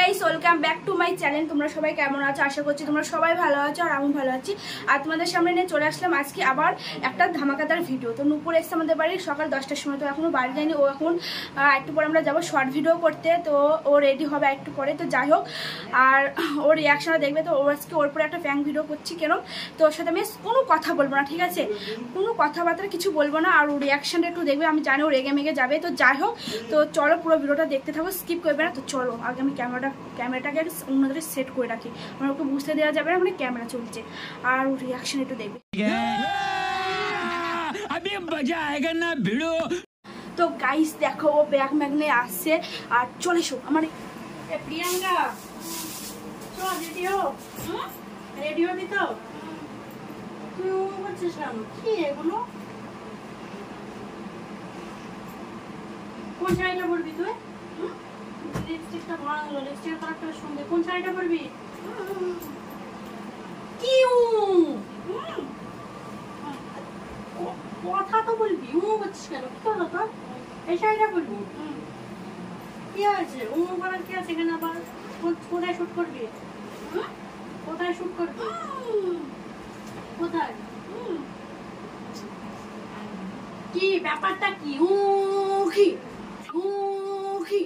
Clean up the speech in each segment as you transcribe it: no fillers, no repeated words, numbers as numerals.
Guys, welcome back to my channel. তোমরা সবাই কেমন আছো? আশা করছি তোমরা সবাই ভালো আছো আর আমি ভালো আছি। আর তোমাদের সামনে নিয়ে চলে আসলাম আজকে আবার একটা ধামাকাদার ভিডিও। তো নুপুর এসছে আমাদের বাড়ি সকাল 10টার সময়, তো এখনো বাড়ি যায়নি। ও এখন একটু পরে আমরা যাবো শর্ট ভিডিও করতে, তো ও রেডি হবে একটু পরে। তো যাই হোক, আর ওর রিয়াকশনটা দেখবে। তো ও আজকে ওর পরে একটা প্র্যাঙ্ক ভিডিও করছি কেন, তো ওর সাথে আমি কোনো কথা বলবো না, ঠিক আছে? কোনো কথাবার্তা কিছু বলবো না, আর ওর রিয়াকশনটা একটু দেখবে। আমি জানি ও রেগে মেগে যাবে। তো যাই হোক, তো চলো পুরো ভিডিওটা দেখতে থাকো, স্কিপ করবে না। তো চলো আগে আমি ক্যামেরাটাকে অন্যদের সেট করে রাখি, আমার ওকে বুঝতে দেওয়া যাবে না মানে ক্যামেরা চলছে। আর ওর রিয়াকশন একটু দেখবে। তো গাইস দেখো, ও ব্যাগ ম্যাগনে আসছে আর চলে এসো আমার প্রিয়াঙ্কা। রেডিও রেডিও দিত তুই বলছিস কেন? কি এগুলো? কোন শাড়িটা পরবি তুই? লিপস্টিকটা ভাঙলো, লিপস্টিকের কালারটা সুন্দর। কোন শাড়িটা পরবি? কি কথা তো বলবি, বলছিস কেন? কি হলো তোর? এই শাড়িটা পরবি? কি আছে? করার কি আছে এখানে? আবার কোথায় শুট করবি? কোথায় শুট করবি? কোথায়? কি ব্যাপারটা? কি কি কি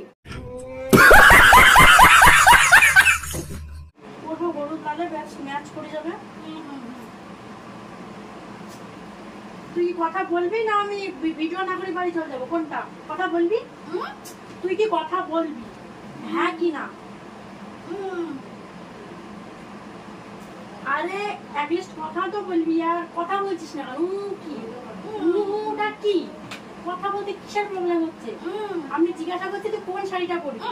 করবো? হলুদ লালে ম্যাচ করে যাবে। তুই কথা বলবি না আমি ভিডিও না করে বাড়ি চলে যাবো? কোনটা? কথা বলবি? তুই কি কথা বলবি? হ্যাঁ কি না? আরে অ্যাটলিস্ট কথা তো বলবি। আর কথা বলছিস না কি? ওটা কি? কথা বলতে কিসের প্রবলেম হচ্ছে? আমি জিজ্ঞাসা করছি তুই কোন শাড়িটা পরবি?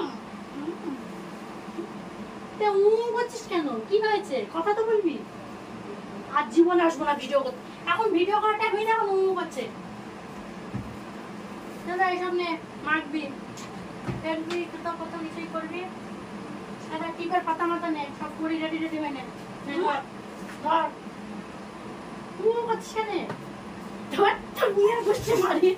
করছিস কেন? কি হয়েছে? কথা তো বলবি। আর জীবনে আসবো না ভিডিও করতে। এখন ভিডিও করাটা হয়ে না, এখন করছে দাদা। এই সামনে মাখবি, ফেলবি, তো কত কিছুই করবি। দাদা টিপের পাতা মাথা নে, সব করে রেডি রেডি হয়ে নে। ধর ধর করছিস কেন? ধর তো বিয়ে করছে মারি।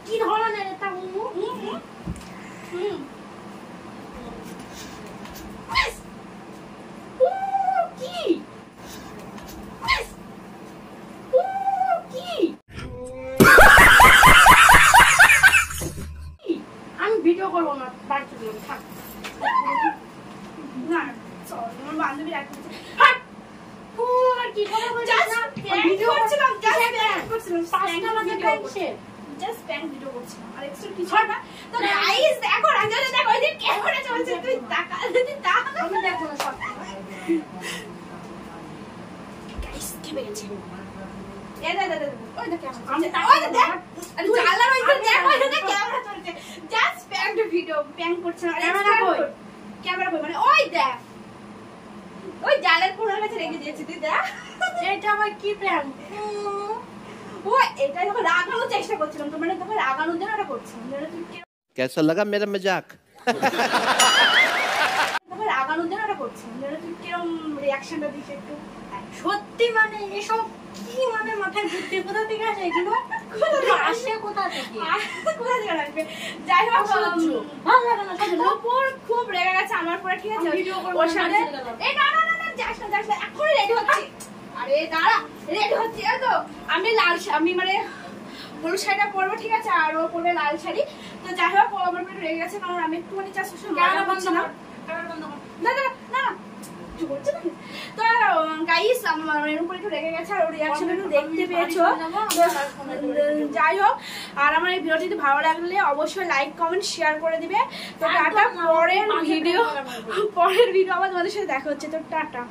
কি ধরনের এটা? আমি ভিডিও করবো না, বাড়ি চলে যাবো। থাক না আমার বান্ধবী রাখতে কি কথা বলছিস? ভিডিও করছিলাম, জাস্ট প্র্যাঙ্ক ভিডিও করছিলাম আর এক্সট্রা কিছু না। তো গাইস দেখো, রাজারে দেখো, এই যে ক্যামেরা চলছে, তুই তাকা, তুই তাকা। আমি দেখো না সব। গাইস কি বেগেছে? এ দে দে দে, ওই দেখ ক্যামেরা, আমি ওই দেখ, আরে জানলার ওই দেখ, ওই দেখ ক্যামেরা চলছে। জাস্ট প্র্যাঙ্ক ভিডিও, প্র্যাঙ্ক করছিলাম। ক্যামেরা কই? ক্যামেরা কই মানে ওই দেখ, ওই জালের কোণার কাছে রেখে দিয়েছি, তুই দেখ। এটা আবার কি প্ল্যান? ও এটা যখন রাগানোর চেষ্টা করছিলাম, তো মানে তোকে রাগানোর জন্য এটা করছিলাম। कैसा लगा मेरा मजाक? তোকে রাগানোর জন্য এটা করছিলাম, তুই কিরম রিয়াকশনটা দিস একটু। সত্যি মানে এসব কি মানে মাথায় বুদ্ধি কোথা থেকে আসে? এগুলো আসে কোথা থেকে? কোথা থেকে আসবে? যাই হোক, ভালো লাগে না সব। নুপুর খুব রেগে গেছে আমার পরে, ঠিক আছে? ওর সাথে এই না না না যাস না যাস না, এখনই রেডি হচ্ছি। আরে দাঁড়া, রেডি হচ্ছি। তো আমি আমি মানে হলুদ শাড়িটা পরবো, ঠিক আছে? আর ও পরবে লাল শাড়ি। তো যাই হোক, ও আমার একটু রেগে গেছে কারণ আমি একটুখানি চাষ ক্যামেরা বন্ধ কর, ক্যামেরা বন্ধ কর। না না না না, তো গাইস আমার এর উপর একটু রেগে গেছে আর ওর রিয়াকশন একটু দেখতে পেয়েছো। যাই হোক, আর আমার এই ভিডিওটি ভালো লাগলে অবশ্যই লাইক কমেন্ট শেয়ার করে দিবে। তো টাটা, পরের ভিডিও আবার তোমাদের সাথে দেখা হচ্ছে। তো টাটা।